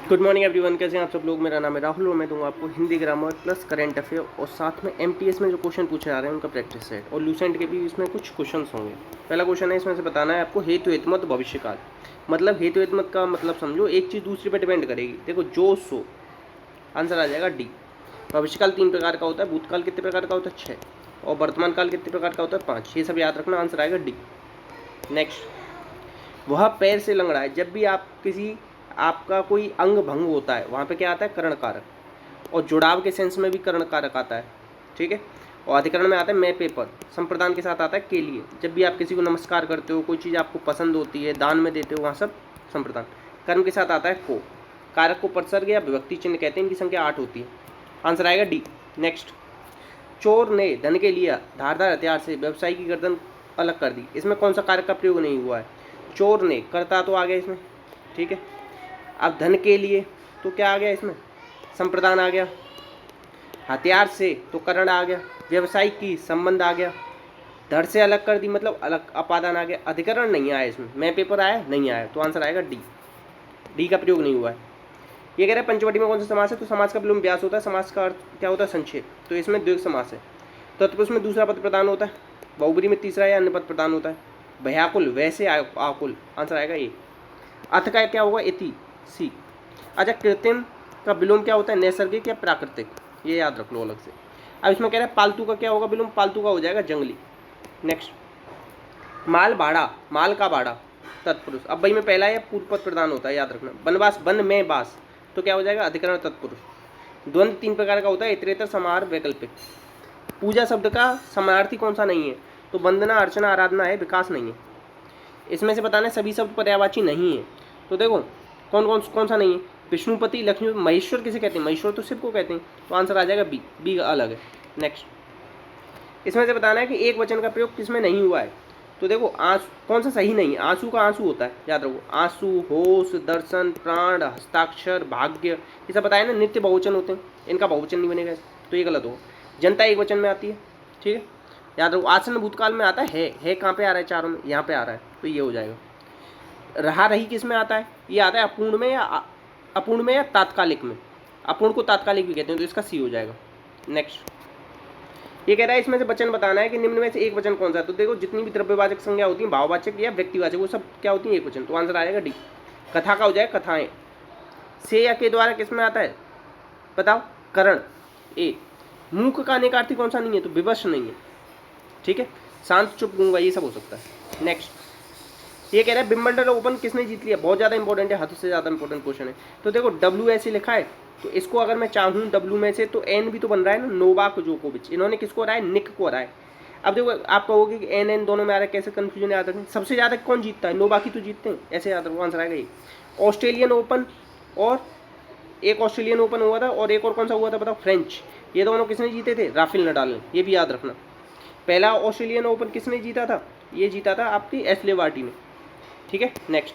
Good morning everyone, कैसे हैं आप सब लोग। मेरा नाम है राहुल और मैं दूंगा आपको Hindi grammar plus current affair और साथ में एमटीएस में जो क्वेश्चन पूछे जा रहे हैं उनका प्रैक्टिस सेट और लूसेंट के भी इसमें कुछ क्वेश्चंस होंगे। पहला क्वेश्चन है, इसमें से बताना है आपको हेतु हितमत भविष्यकाल। मतलब हेतु हितमत का मतलब समझो, एक चीज़ दूसरी पर डिपेंड करेगी। देखो जो सो आंसर आ जाएगा डी। भविष्यकाल 3 प्रकार का होता है। भूतकाल कितने प्रकार का होता है? 6। और वर्तमान काल कितने प्रकार का होता है? 5। ये सब याद रखना, आंसर आएगा डी। नेक्स्ट, वह पैर से लंगड़ा है। जब भी आपका कोई अंग भंग होता है वहाँ पे क्या आता है? करण कारक। और जुड़ाव के सेंस में भी करण कारक आता है, ठीक है। और अधिकरण में आता है मैं पेपर। संप्रदान के साथ आता है के लिए। जब भी आप किसी को नमस्कार करते हो, कोई चीज़ आपको पसंद होती है, दान में देते हो, वहाँ सब संप्रदान। कर्म के साथ आता है को। कारक को उपसर्ग या विभक्ति चिन्ह कहते हैं। इनकी संख्या 8 होती है। आंसर आएगा डी। नेक्स्ट, चोर ने धन के लिए धारदार हथियार से व्यवसायी की गर्दन अलग कर दी। इसमें कौन सा कारक का प्रयोग नहीं हुआ है? चोर ने, करता तो आ गया इसमें, ठीक है। अब धन के लिए तो क्या आ गया इसमें? संप्रदान आ गया। हथियार से तो करण आ गया। व्यवसायिक की संबंध आ गया। धड़ से अलग कर दी मतलब अलग अपादान आ गया। अधिकरण नहीं आया इसमें। मैं पेपर आया नहीं आया, तो आंसर आएगा डी। डी का प्रयोग नहीं हुआ है। ये कह रहे हैं पंचवटी में कौन सा समास है? तो समास का विलोम व्यास होता है। समास का अर्थ क्या होता है? संक्षेप। तो इसमें द्विग समास है। तत्पुरुष में दूसरा पद प्रदान होता है। बहुब्री में तीसरा या अन्य पद प्रदान होता है। भयाकुल, वैसे आकुल, आंसर आएगा ए। अर्थ का क्या होगा? इति, सी। अच्छा, कृत्रिम का विलोम क्या होता है? नैसर्गिक या प्राकृतिक, ये याद रख लो अलग से। अब इसमें कह रहा है पालतू का क्या होगा विलोम? पालतू का हो जाएगा जंगली। नेक्स्ट, माल भाड़ा, माल का भाड़ा, तत्पुरुष। अब भाई में पहला या पूर्व पद प्रदान होता है, याद रखना। वनवास, वन में बास, तो क्या हो जाएगा? अधिकरण तत्पुरुष। द्वंद्व 3 प्रकार का होता है। इतरेतर, समाहार, वैकल्पिक। पूजा शब्द का समानार्थी कौन सा नहीं है? तो वंदना, अर्चना, आराधना है, विकास नहीं है। इसमें से बताना सभी शब्द पर्यायवाची नहीं है। तो देखो कौन सा नहीं है? विष्णुपति, लक्ष्मी, महेश्वर किसे कहते हैं? महेश्वर तो शिव को कहते हैं। तो आंसर आ जाएगा बी। बी अलग है। नेक्स्ट, इसमें से बताना है कि एक वचन का प्रयोग किसमें नहीं हुआ है। तो देखो आंसू कौन सा सही नहीं है? आंसू का आंसू होता है, याद रखो। आंसू, होश, दर्शन, प्राण, हस्ताक्षर, भाग्य, ये सब बताया ना, नित्य बहुवचन होते हैं। इनका बहुवचन नहीं बनेगा, तो ये गलत होगा। जनता एक वचन में आती है, ठीक है, याद रखो। आसन भूतकाल में आता है कहाँ पे आ रहा है? चारों में, यहाँ पे आ रहा है, तो ये हो जाएगा। रहा रही किस में आता है? ये आता है अपूर्ण में या तात्कालिक में। अपूर्ण को तात्कालिक भी कहते हैं, तो इसका सी हो जाएगा। नेक्स्ट, ये कह रहा है इसमें से वचन बताना है कि निम्न में से एक वचन कौन सा है। तो देखो जितनी भी द्रव्यवाचक संज्ञा होती है, भाववाचक या व्यक्तिवाचक, वो सब क्या होती है? एक वचन। तो आंसर आएगा डी। कथा का हो जाएगा कथाएं। से या के द्वारा किस में आता है? बताओ। करण, ए। मूक का अनेकार्थी कौन सा नहीं है? तो विवश नहीं है, ठीक है। शांत, चुप, गूंगा, ये सब हो सकता है। नेक्स्ट, ये कह रहा है विंबलडन ओपन किसने जीत लिया? बहुत ज़्यादा इंपॉर्टेंट है, हद से ज़्यादा इंपॉर्टेंट क्वेश्चन है। तो देखो डब्ल्यू ऐसे लिखा है, तो इसको अगर मैं चाहूँ डब्ल्यू में से, तो एन भी तो बन रहा है ना, नोवाक जोकोविच। इन्होंने किसको हराया? निक को हराया। अब देखो आप कहोगे कि एन एन दोनों में आ रहा है, कैसे कन्फ्यूजन याद रखें? सबसे ज़्यादा कौन जीतता है? नोवाक ही तो जीतते हैं, ऐसे याद रखो। आंसर आएगा ये। ऑस्ट्रेलियन ओपन, और एक ऑस्ट्रेलियन ओपन हुआ था, और एक और कौन सा हुआ था बताओ? फ्रेंच। ये दोनों किसने जीते थे? राफेल नडाल ने, ये भी याद रखना। पहला ऑस्ट्रेलियन ओपन किसने जीता था? ये जीता था आपकी एशले बार्टी ने, ठीक है। नेक्स्ट,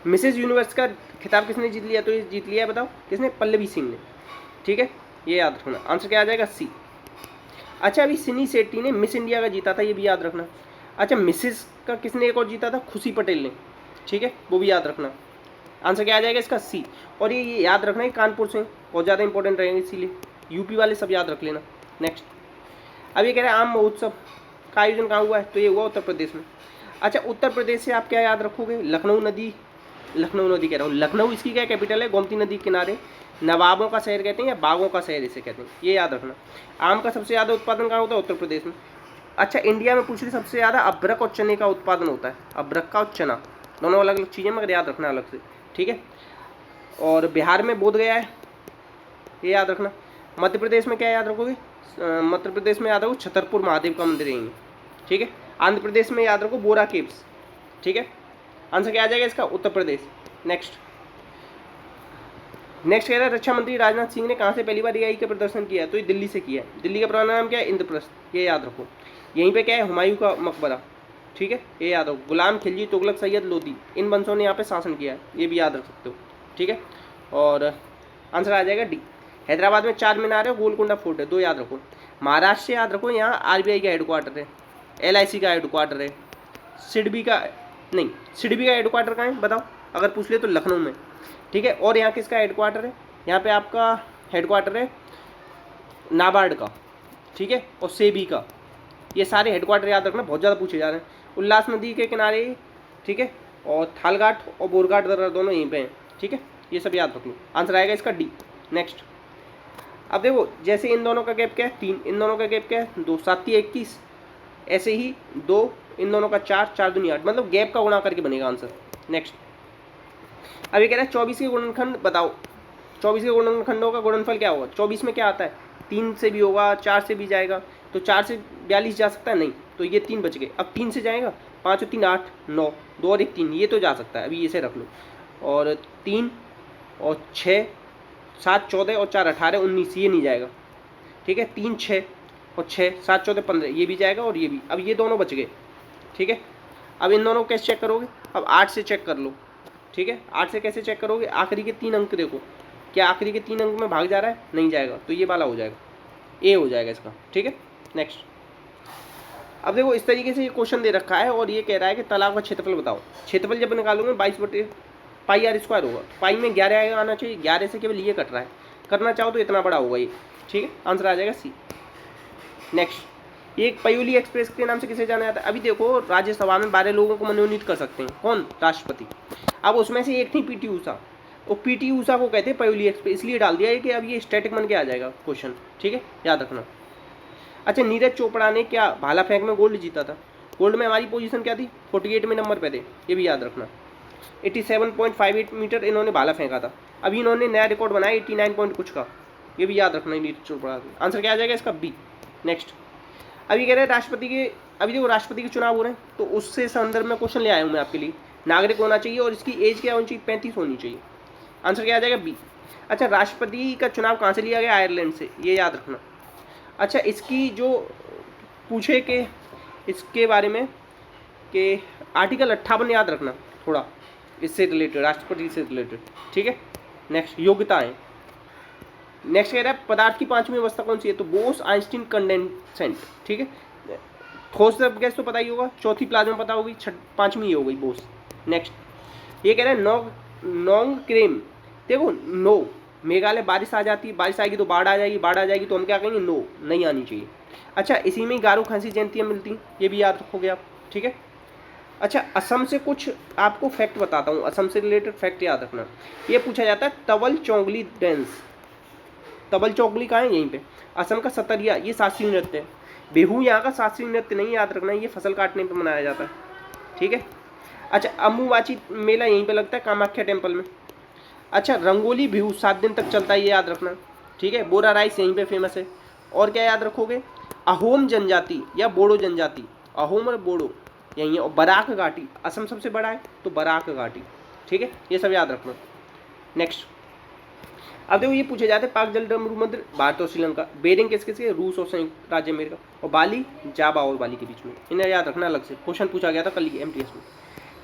मिसेज यूनिवर्स का खिताब किसने जीत लिया? तो ये जीत लिया, बताओ किसने? पल्लवी सिंह ने, ठीक है, ये याद रखना। आंसर क्या आ जाएगा? सी। अच्छा, अभी सिनी सेट्टी ने मिस इंडिया का जीता था, ये भी याद रखना। अच्छा, मिसेज का किसने एक और जीता था? खुशी पटेल ने, ठीक है, वो भी याद रखना। आंसर क्या आ जाएगा इसका? सी। और ये याद रखना है कानपुर से बहुत ज़्यादा इंपॉर्टेंट रहेंगे, इसीलिए यूपी वाले सब याद रख लेना। नेक्स्ट, अब ये कह रहे हैं आम महोत्सव का आयोजन कहाँ हुआ है? तो ये हुआ उत्तर प्रदेश में। अच्छा, उत्तर प्रदेश से आप क्या याद रखोगे? लखनऊ नदी कह रहा हूँ, लखनऊ इसकी क्या कैपिटल है? गोमती नदी के किनारे नवाबों का शहर कहते हैं या बागों का शहर इसे कहते हैं, ये याद रखना। आम का सबसे ज़्यादा उत्पादन कहाँ होता है? उत्तर प्रदेश में। अच्छा, इंडिया में पूछ रही सबसे ज़्यादा अभ्रक और चने का उत्पादन होता है। अभ्रक का और चना दोनों अलग अलग चीज़ें, मगर याद रखना अलग से, ठीक है। और बिहार में बोध गया है, ये याद रखना। मध्य प्रदेश में क्या याद रखोगे? मध्य प्रदेश में याद रखो छतरपुर महादेव का मंदिर है, ठीक है। आंध्र प्रदेश में याद रखो बोरा केव्स, ठीक है। आंसर क्या आ जाएगा इसका? उत्तर प्रदेश। नेक्स्ट कह रहा है रक्षा मंत्री राजनाथ सिंह ने कहाँ से पहली बार एआई का प्रदर्शन किया? तो ये दिल्ली से किया है। दिल्ली का पुराना नाम क्या है? इंद्रप्रस्थ, ये याद रखो। यहीं पे क्या है? हुमायूं का मकबरा, ठीक है, ये याद रखो। गुलाम खिलजी, तुगलक, सैयद लोदी, इन वंशों ने यहाँ पे शासन किया है, ये भी याद रख सकते हो, ठीक है। और आंसर आ जाएगा डी। हैदराबाद में 4 मीनार है, गोलकुंडा फोर्ट है, 2 याद रखो। महाराष्ट्र से याद रखो, यहाँ आरबीआई का हेडक्वार्टर है, एलआईसी का हेडक्वार्टर है, सिडबी का नहीं, सिडबी का हेडक्वार्टर कहाँ है बताओ, अगर पूछ ले तो लखनऊ में, ठीक है। और यहाँ किसका हेडक्वार्टर है, यहाँ पे आपका हेडक्वार्टर है नाबार्ड का, ठीक है, और सेबी का। ये सारे हेडक्वार्टर याद रखना, बहुत ज़्यादा पूछे जा रहे हैं। उल्लास नदी के किनारे, ठीक है, और थालघाट और बोरघाट दर्रा दोनों यहीं पे हैं, ठीक है, ये सब याद रख लो। आंसर आएगा इसका डी। नेक्स्ट, अब देखो जैसे इन दोनों का गैप क्या है 3, इन दोनों का गैप क्या है 2, 7 21, ऐसे ही 2 इन दोनों का 4, 4 दूनी 8, मतलब गैप का गुणा करके बनेगा आंसर। नेक्स्ट, अब ये कह रहा है 24 के गुणनखंड बताओ, 24 के गुणनखंडों का गुणनफल क्या होगा। 24 में क्या आता है, 3 से भी होगा, 4 से भी जाएगा, तो 4 से 42 जा सकता है नहीं, तो ये 3 बच गए। अब 3 से जाएगा, 5 और 3 8 9, 2 और 1 3, ये तो जा सकता है, अभी इसे रख लो। और 3 और 6 7 14 और 4 18 19, ये नहीं जाएगा, ठीक है। 3 6 और 6 7 14 15, ये भी जाएगा और ये भी। अब ये दोनों बच गए, ठीक है। अब इन दोनों को कैसे चेक करोगे, अब 8 से चेक कर लो, ठीक है। 8 से कैसे चेक करोगे, आखिरी के 3 अंक देखो, क्या आखिरी के 3 अंक में भाग जा रहा है, नहीं जाएगा, तो ये वाला हो जाएगा, ए हो जाएगा इसका, ठीक है। नेक्स्ट, अब देखो इस तरीके से ये क्वेश्चन दे रखा है और ये कह रहा है कि तालाब का क्षेत्रफल बताओ। क्षेत्रफल जब निकालोगे 22/πr² होगा, पाई में 11 आना चाहिए, 11 से केवल ये कट रहा है, करना चाहो तो इतना बड़ा होगा ये, ठीक है। आंसर आ जाएगा सी। नेक्स्ट, ये पयोली एक्सप्रेस के नाम से किसे जाना जाता है। अभी देखो राज्यसभा में 12 लोगों को मनोनीत कर सकते हैं, कौन, राष्ट्रपति। अब उसमें से एक थी पीटी ऊषा, और पीटी ऊषा को कहते हैं पयोली एक्सप्रेस, इसलिए डाल दिया है कि अब ये स्टैटिक बन के आ जाएगा क्वेश्चन, ठीक है, याद रखना। अच्छा, नीरज चोपड़ा ने क्या भाला फेंक में गोल्ड जीता था। गोल्ड में हमारी पोजीशन क्या थी, 48वें नंबर पे थे, ये भी याद रखना। 87.58 मीटर इन्होंने भाला फेंका था। अभी इन्होंने नया रिकॉर्ड बनाया 89 पॉइंट कुछ का, ये भी याद रखना नीरज चोपड़ा। आंसर क्या आ जाएगा इसका, बी। नेक्स्ट, अभी कह रहे हैं राष्ट्रपति के, अभी देखो राष्ट्रपति के चुनाव हो रहे हैं, तो उससे संदर्भ में क्वेश्चन ले आया हूँ मैं आपके लिए। नागरिक होना चाहिए और इसकी एज क्या होनी चाहिए, 35 होनी चाहिए। आंसर क्या आ जाएगा, बी। अच्छा, राष्ट्रपति का चुनाव कहाँ से लिया गया, आयरलैंड से, ये याद रखना। अच्छा, इसकी जो पूछे कि इसके बारे में कि आर्टिकल 58 याद रखना थोड़ा, इससे रिलेटेड, राष्ट्रपति से रिलेटेड, ठीक है। नेक्स्ट, योग्यताएं। नेक्स्ट कह रहा है पदार्थ की 5वीं अवस्था कौन सी है, तो बोस आइंस्टीन कंडेंसेंट, ठीक है। ठोस गैस तो पता ही होगा, चौथी प्लाज्मा पता होगी, 5वीं ये हो गई बोस। नेक्स्ट, ये कह रहा है नोंग क्रेम, देखो नो, मेघालय बारिश आ जाती है, बारिश आएगी तो बाढ़ आ जाएगी, बाढ़ आ जाएगी तो हम क्या कहेंगे, नो, नहीं आनी चाहिए। अच्छा, इसी में गारो खांसी जयंतियाँ मिलती हैं, ये भी याद रखोगे आप, ठीक है। अच्छा, असम से कुछ आपको फैक्ट बताता हूँ, असम से रिलेटेड फैक्ट याद रखना। ये पूछा जाता है तवल चौंगली डांस, तबल चौगली कहाँ है, यहीं पे। असम का सतरिया, ये शास्त्रीय नृत्य है। बिहू यहाँ का शास्त्रीय नृत्य नहीं, याद रखना, ये फसल काटने पे मनाया जाता है, ठीक है। अच्छा, अम्बुबाची मेला यहीं पे लगता है, कामाख्या टेम्पल में। अच्छा, रंगोली बिहू 7 दिन तक चलता है, ये याद रखना, ठीक है। बोरा राइस यहीं पे फेमस है। और क्या याद रखोगे, अहोम जनजाति या बोडो जनजाति, अहोम और बोडो यहीं है। और बराक घाटी, असम सबसे बड़ा है तो बराक घाटी, ठीक है, ये सब याद रखना। नेक्स्ट, अब देखो ये पूछे जाते हैं पाक जलसमंद्र मंदिर भारत और श्रीलंका, बेरिंग किस किसके, रूस और संयुक्त राज्य अमेरिका, और बाली जावा और बाली के बीच में, इन्हें याद रखना अलग से, क्वेश्चन पूछा गया था कल ही एमटीएस में।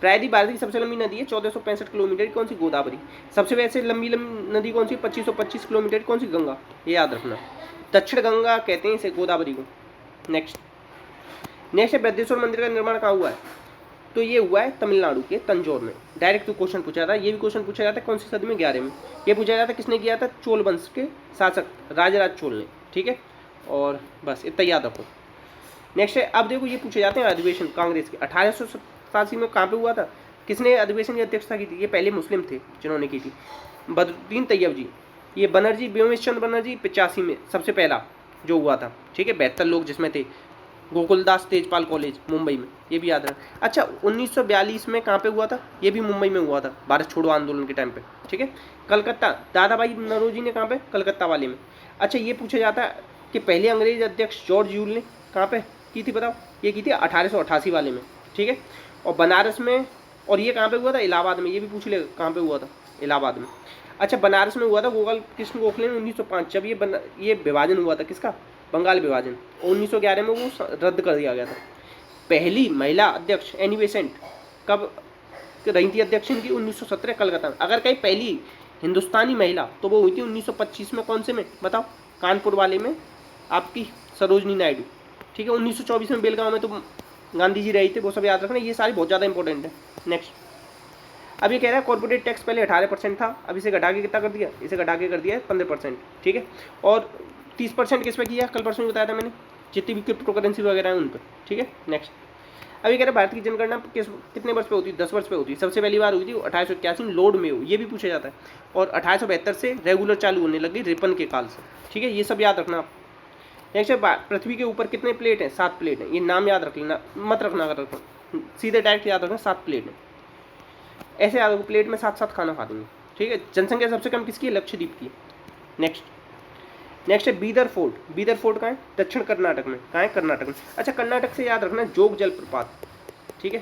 प्रायद्वीप भारत की सबसे लंबी नदी है 1465 किलोमीटर, कौन सी, गोदावरी। सबसे वैसे लंबी नदी कौन सी, 2525 किलोमीटर, कौन सी, गंगा, ये याद रखना। दक्षिण गंगा कहते हैं इसे, गोदावरी को। नेक्स्ट है बृहदेश्वर मंदिर का निर्माण कहाँ हुआ है, तो ये हुआ है तमिलनाडु के तंजौर में। डायरेक्ट तो क्वेश्चन पूछा था, ये भी क्वेश्चन पूछा जाता है कौन सी सदी में, 11 में। ये पूछा जाता है किसने किया था, चोल वंश के शासक राजराज चोल ने, ठीक है। और बस इतना याद रखो। नेक्स्ट है, अब देखो ये पूछे जाते हैं अधिवेशन कांग्रेस के 1887 में कहाँ पे हुआ था, किसने अधिवेशन की अध्यक्षता की थी, ये पहले मुस्लिम थे जिन्होंने की थी, बदरुद्दीन तैयब जी। ये बनर्जी, व्योमेश चंद्र बनर्जी 85 में सबसे पहला जो हुआ था, ठीक है, 72 लोग जिसमें थे, गोकुलदास तेजपाल कॉलेज मुंबई में, ये भी याद है। अच्छा, 1942 में कहाँ पे हुआ था, ये भी मुंबई में हुआ था, भारत छोड़ो आंदोलन के टाइम पे, ठीक है। कलकत्ता, दादा भाई नौरोजी ने कहाँ पे, कलकत्ता वाले में। अच्छा, ये पूछा जाता है कि पहले अंग्रेज अध्यक्ष जॉर्ज यूल ने कहाँ पे की थी, बताओ, ये की थी 1888 वाले में, ठीक है। और बनारस में, और ये कहाँ पे हुआ था, इलाहाबाद में, ये भी पूछ ले कहाँ पे हुआ था, इलाहाबाद में। अच्छा, बनारस में हुआ था गोपाल कृष्ण गोखले ने 1905, जब ये विभाजन हुआ था किसका, बंगाल विभाजन, 1911 में वो रद्द कर दिया गया था। पहली महिला अध्यक्ष एनी बेसेंट कब रही थी अध्यक्ष इनकी, 1917 कलकत्ता में। अगर कहीं पहली हिंदुस्तानी महिला तो वो हुई थी 1925 में, कौन से में बताओ, कानपुर वाले में, आपकी सरोजनी नायडू, ठीक है। 1924 में बेलगांव में तो गांधी जी रहे थे, वो सब याद रखना, ये सारी बहुत ज़्यादा इंपॉर्टेंट है। नेक्स्ट, अब ये कह रहा है कॉर्पोरेट टैक्स पहले 18% था, अब इसे घटा के कितना कर दिया, इसे घटा के कर दिया है 15%, ठीक है। और 30% किस पे किया, कल परसों ही बताया था मैंने, जितनी भी क्रिप्टो करेंसी वगैरह है उन पर, ठीक है। नेक्स्ट, अभी कह रहे भारत की जनगणना कितने वर्ष पे होती है, 10 वर्ष पे होती है। सबसे पहली बार हुई थी 1881 लोड में हो, ये भी पूछा जाता है। और 1872 से रेगुलर चालू होने लगी रिपन के काल से, ठीक है, ये सब याद रखना आप। नेक्स्ट, पृथ्वी के ऊपर कितने प्लेट हैं, 7 प्लेट हैं, ये नाम याद रख लेना, मत रखना, अगर रखना सीधे डायरेक्ट याद रखना 7 प्लेट हैं, ऐसे याद रखो, प्लेट में साथ साथ खाना खा देंगे, ठीक है। जनसंख्या सबसे कम किसकी है, लक्षद्वीप की। नेक्स्ट है बीदर फोर्ट, बीदर फोर्ट कहाँ है, दक्षिण कर्नाटक में, कहाँ है, कर्नाटक में। अच्छा, कर्नाटक से याद रखना जोग जलप्रपात, ठीक है।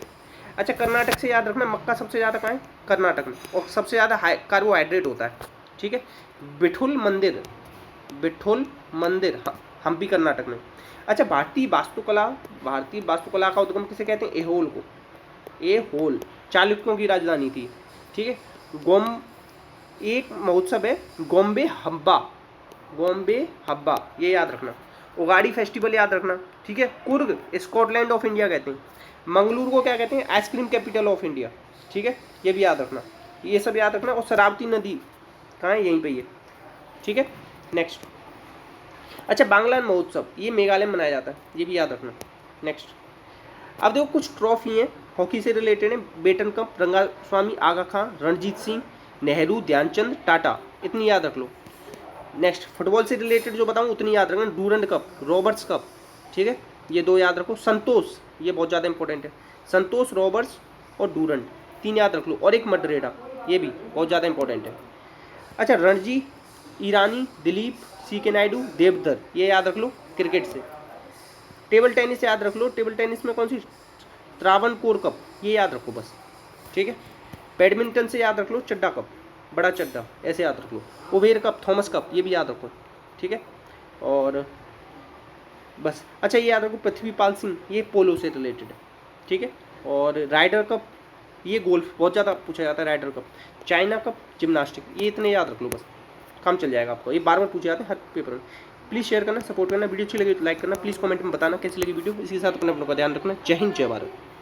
अच्छा, कर्नाटक से याद रखना मक्का सबसे ज़्यादा कहाँ है, कर्नाटक में, और सबसे ज़्यादा कार्बोहाइड्रेट होता है, ठीक है। बिठुल मंदिर, बिठुल मंदिर हम्पी कर्नाटक में। अच्छा, भारतीय वास्तुकला का उद्गम किसे कहते हैं, एहोल को, एहोल चालुक्यों की राजधानी थी, ठीक है। एक महोत्सव है गोम्बे हब्बा, ये याद रखना। उगाड़ी फेस्टिवल याद रखना, ठीक है। कुर्ग स्कॉटलैंड ऑफ इंडिया कहते हैं। मंगलूर को क्या कहते हैं, आइसक्रीम कैपिटल ऑफ इंडिया, ठीक है, ये भी याद रखना, ये सब याद रखना। और शरावती नदी कहाँ है, यहीं पे ये, ठीक है। नेक्स्ट, अच्छा, बांग्ला महोत्सव ये मेघालय में मनाया जाता है, ये भी याद रखना। नेक्स्ट, अब देखो कुछ ट्रॉफी हैं हॉकी से रिलेटेड है, बेटन कप, रंगास्वामी आगा खां, रणजीत सिंह, नेहरू, ध्यानचंद, टाटा, इतनी याद रख लो। नेक्स्ट, फुटबॉल से रिलेटेड जो बताऊँ उतनी याद रखना, डूरंड कप, रॉबर्ट्स कप, ठीक है, ये 2 याद रखो। संतोष, ये बहुत ज़्यादा इंपॉर्टेंट है, संतोष, रॉबर्ट्स और डूरंड, 3 याद रख लो। और एक मडरेडा, ये भी बहुत ज़्यादा इंपॉर्टेंट है। अच्छा, रणजी, ईरानी, दिलीप, CK नायडू, देवधर, ये याद रख लो क्रिकेट से। टेबल टेनिस याद रख लो, टेबल टेनिस में कौन सी, त्रावणकोर कप, ये याद रखो बस, ठीक है। बैडमिंटन से याद रख लो चड्डा कप, बड़ा चड्डा, ऐसे याद रख लो। उबेर कप, थॉमस कप, ये भी याद रखो, ठीक है। और बस, अच्छा, ये याद रखो पृथ्वीपाल सिंह, ये पोलो से रिलेटेड है, ठीक है। और राइडर कप, ये गोल्फ बहुत ज़्यादा पूछा जाता है, Ryder Cup. China cup, gymnastic, ये इतने याद रख लो बस, काम चल जाएगा आपको, ये बार बार पूछे जाते हैं हर पेपर में। प्लीज़ शेयर करना, सपोर्ट करना, वीडियो अच्छी लगी तो लाइक करना, प्लीज़ कमेंट में बताना कैसी लगी वीडियो। इसके साथ अपने का ध्यान रखना। जय हिंद, जय भारत।